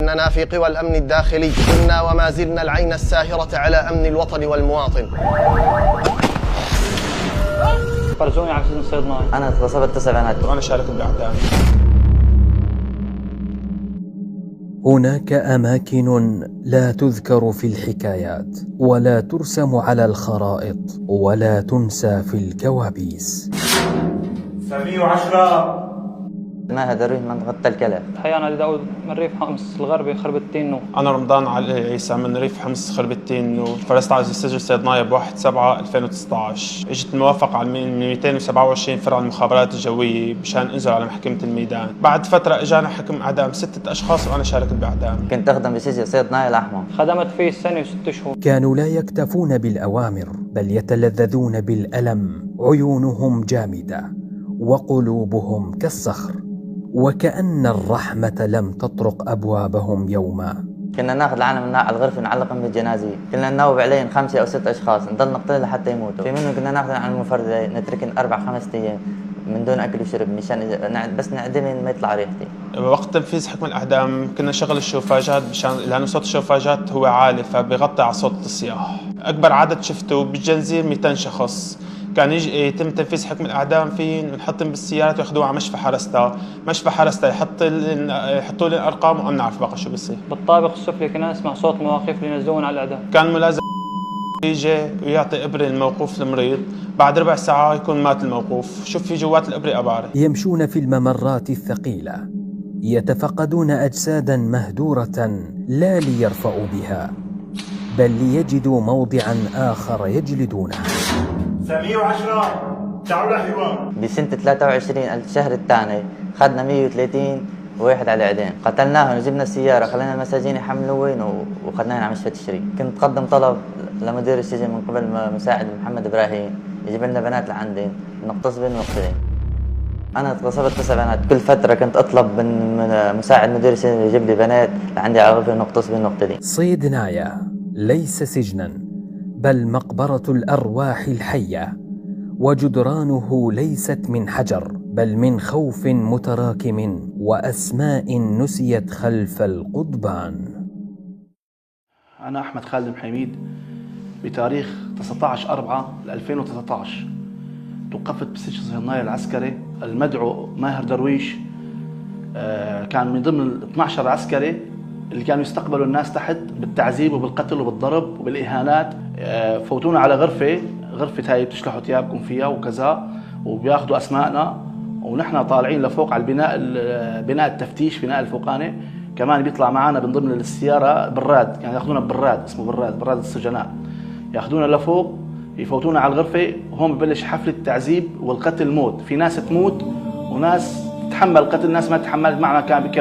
أننا في قوى الأمن الداخلي كنا وما زلنا العين الساهرة على أمن الوطن والمواطن. فرجوني على سجن الصيدناي. أنا اغتصبت 9 بنات وأنا شارك بالأعدام. هناك أماكن لا تذكر في الحكايات ولا ترسم على الخرائط ولا تنسى في الكوابيس. 710 ماهر درويش منطقة تل كلف. الحقيقة أنا داود من ريف حمص الغربي خربة تينو. أنا رمضان علي عيسى من ريف حمص خربة تينو. فرست على سجن صيدنايا ب1/7/2019. اجت الموافقة على 227 فرع المخابرات الجوية مشان انزل على محكمة الميدان. بعد فترة اجانا حكم اعدام 6 اشخاص وانا شاركت باعدام. كنت اخدم بسجن صيدنايا الأحمر. خدمت فيه 1 و6 شهور. كانوا لا يكتفون بالأوامر بل يتلذذون بالألم. عيونهم جامدة وقلوبهم كالصخر، وكأن الرحمة لم تطرق أبوابهم يوما. كنا ناخذ العالم على الغرفة ونعلقهم بالجنازة. كنا ننوب عليهم 5 أو 6 أشخاص نضل نقتلهم لحتى يموتوا. في منهم كنا ناخذهم على المفردة نتركهم 4-5 أيام من دون أكل وشرب مشان بس نعدمهم ما يطلع ريحتي. وقت تنفيذ حكم الإعدام كنا نشغل الشوفاجات لأنه صوت الشوفاجات هو عالي فبيغطي على صوت الصياح. أكبر عدد شفته بالجنزير 200 شخص. كان يتم تنفيذ حكم الإعدام فيه نحطهم بالسيارات وياخذوها على مشفى حرستا. مشفى حرستا يحطوا لي الأرقام وأنا نعرف بقى شو بيصير. بالطابق السفلي كنا نسمع صوت مواقف اللي ينزلون على الإعدام. كان ملازم يجي ويعطي إبرة للموقوف المريض، بعد ربع ساعة يكون مات الموقوف. شوف في جوات الإبرة أبارة. يمشون في الممرات الثقيلة يتفقدون أجسادا مهدورة لا ليرفعوا بها بل ليجدوا موضعا آخر يجلدونها. 710 تعالوا لحوار. بسنة 23 الشهر الثاني خدنا 130 واحد على الإعدام. قتلناهم وجبنا السيارة خلينا المساجين يحملوين وخدناهم على مشفى تشرين. كنت قدم طلب لمدير السجن من قبل مساعد محمد إبراهيم يجيب لنا بنات لعندي نغتصبن ونقتلن. أنا اغتصبت 9 بنات. كل فترة كنت أطلب من مساعد مدير السجن يجيب لي بنات لعندي على غرفة نغتصبن ونقتلن. صيدنايا ليس سجنا بل مقبرة الأرواح الحية، وجدرانه ليست من حجر بل من خوف متراكم وأسماء نسيت خلف القضبان. أنا أحمد خالد محميد بتاريخ 19/4/2019 توقفت بسجن صيدنايا العسكري. المدعو ماهر درويش كان من ضمن ال 12 عسكري اللي كانوا يستقبلوا الناس تحت بالتعذيب وبالقتل وبالضرب وبالإهانات. فوتونا على غرفة هاي بتشلحوا ثيابكم فيها وكذا وبياخذوا أسماءنا ونحن طالعين لفوق على بناء التفتيش بناء الفوقاني. كمان بيطلع معنا من ضمن السيارة براد، يعني ياخذونا براد اسمه براد السجناء، ياخذونا لفوق يفوتونا على الغرفة وهون ببلش حفلة التعذيب والقتل موت. في ناس تموت وناس تتحمل القتل، ناس ما تتحمل. معنا كان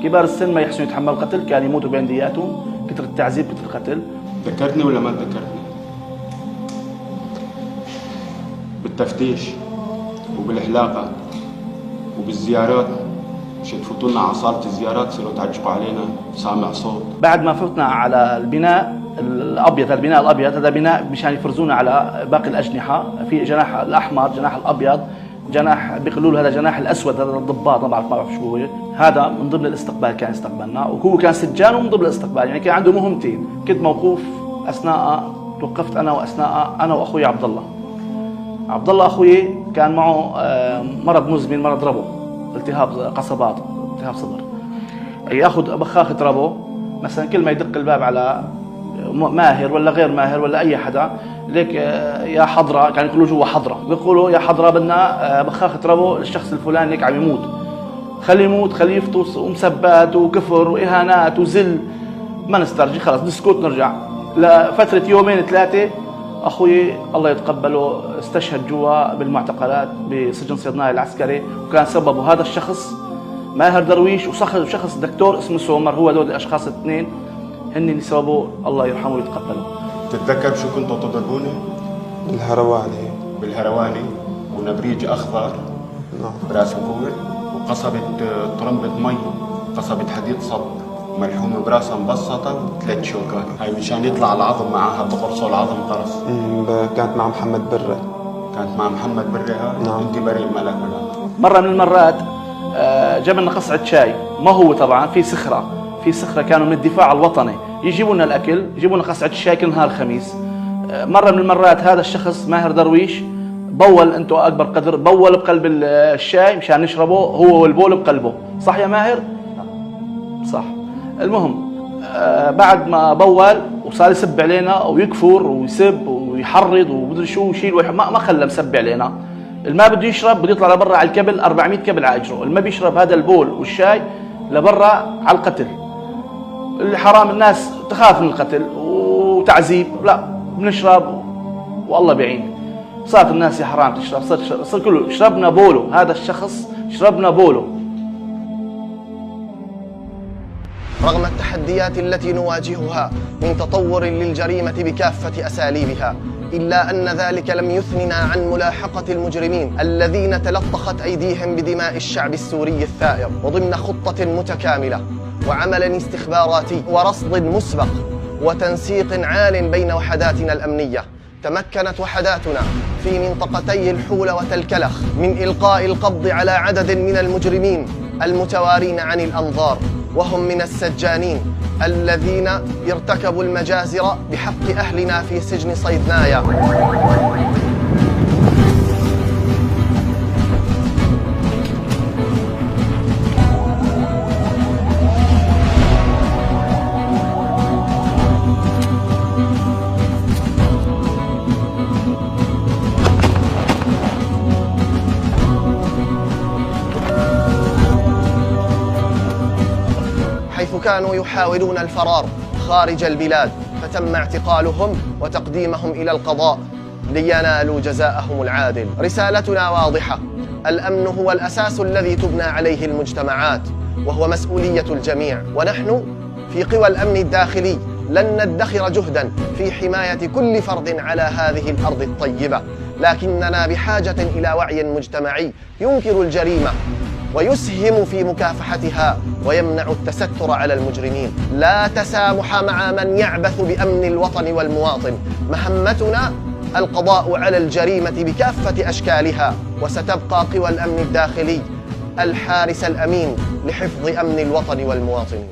كبار السن ما يحسنوا يتحملوا القتل، كان يموتوا بين دياتهم كتر التعذيب كتر القتل. ذكرتني ولا ما ذكرتني؟ بالتفتيش وبالحلاقة وبالزيارات مش تفوتوا لنا على صالة الزيارات تصيروا تعجقوا علينا سامع صوت. بعد ما فتنا على البناء الابيض، البناء الابيض هذا بناء مشان يفرزونا على باقي الاجنحه. في جناح الاحمر، جناح الابيض، جناح بيقولوا له هذا جناح الاسود، هذا الضباط ما بعرف شو هو. هذا من ضمن الاستقبال كان يستقبلنا، وهو كان سجان ومن ضمن الاستقبال، يعني كان عنده مهمتين. كنت موقوف اثناء توقفت انا واخوي عبد الله اخوي كان معه مرض مزمن، مرض ربو، التهاب قصبات، التهاب صدر. ياخذ بخاخة ربو مثلا كل ما يدق الباب على ماهر ولا غير ماهر ولا اي حدا ليك يا حضره، كان يقولوا جوا حضره، بيقولوا يا حضره بدنا بخاخة ربو الشخص الفلاني ليك عم يموت، خليه يموت، خليه يفطس، ومسبات وكفر واهانات وذل. ما نسترجي، خلص نسكت نرجع. لفتره 2-3 اخوي الله يتقبله استشهد جوا بالمعتقلات بسجن صيدنايا العسكري، وكان سببه هذا الشخص ماهر درويش وشخص دكتور اسمه سومر. هو هذول الاشخاص الاثنين هن اللي سببوا الله يرحمه ويتقبله. تتذكر شو كنتوا تضربوني؟ بالهرواني ونبريج اخضر براس ابوي وقصبة طرمبة مي، قصبة حديد صب مرحومة براسها مبسطة و3 شوكات. هاي مشان يطلع العظم معها بقرصوا العظم قرص. كانت مع محمد برة. هاي؟ نعم. انت بريء مالك ولا؟ مرة من المرات جاب لنا قصعة شاي، ما هو طبعا في صخرة كانوا من الدفاع الوطني، يجيبوا لنا الأكل، يجيبوا لنا قصعة الشاي كل نهار خميس. مرة من المرات هذا الشخص ماهر درويش بول، انتم أكبر قدر، بول بقلب الشاي مشان نشربه، هو والبول بقلبه، صح يا ماهر؟ صح. المهم بعد ما بول وصار يسب علينا ويكفر ويسب ويحرض ومدري شو ويشيل ما خلى مسب علينا. الماء بده يشرب بده يطلع لبرا على الكبل 400 كبل على اجره، الماء بيشرب هذا البول والشاي لبرا على القتل. الحرام الناس تخاف من القتل وتعذيب، لا بنشرب والله بعين. صارت الناس يا حرام تشرب، صار كله شربنا بولو، هذا الشخص شربنا بولو. رغم التحديات التي نواجهها من تطور للجريمة بكافة أساليبها، إلا أن ذلك لم يثننا عن ملاحقة المجرمين الذين تلطخت أيديهم بدماء الشعب السوري الثائر، وضمن خطة متكاملة وعمل استخباراتي ورصد مسبق وتنسيق عال بين وحداتنا الأمنية. تمكنت وحداتنا في منطقتي الحول وتلكلخ من إلقاء القبض على عدد من المجرمين المتوارين عن الأنظار، وهم من السجانين الذين ارتكبوا المجازر بحق أهلنا في سجن صيدنايا. حيث كانوا يحاولون الفرار خارج البلاد، فتم اعتقالهم وتقديمهم إلى القضاء لينالوا جزاءهم العادل. رسالتنا واضحة: الأمن هو الأساس الذي تبنى عليه المجتمعات، وهو مسؤولية الجميع، ونحن في قوى الأمن الداخلي لن ندخر جهدا في حماية كل فرد على هذه الأرض الطيبة، لكننا بحاجة إلى وعي مجتمعي ينكر الجريمة ويسهم في مكافحتها ويمنع التستر على المجرمين. لا تسامح مع من يعبث بأمن الوطن والمواطن. مهمتنا القضاء على الجريمة بكافة أشكالها، وستبقى قوى الأمن الداخلي الحارس الأمين لحفظ أمن الوطن والمواطنين.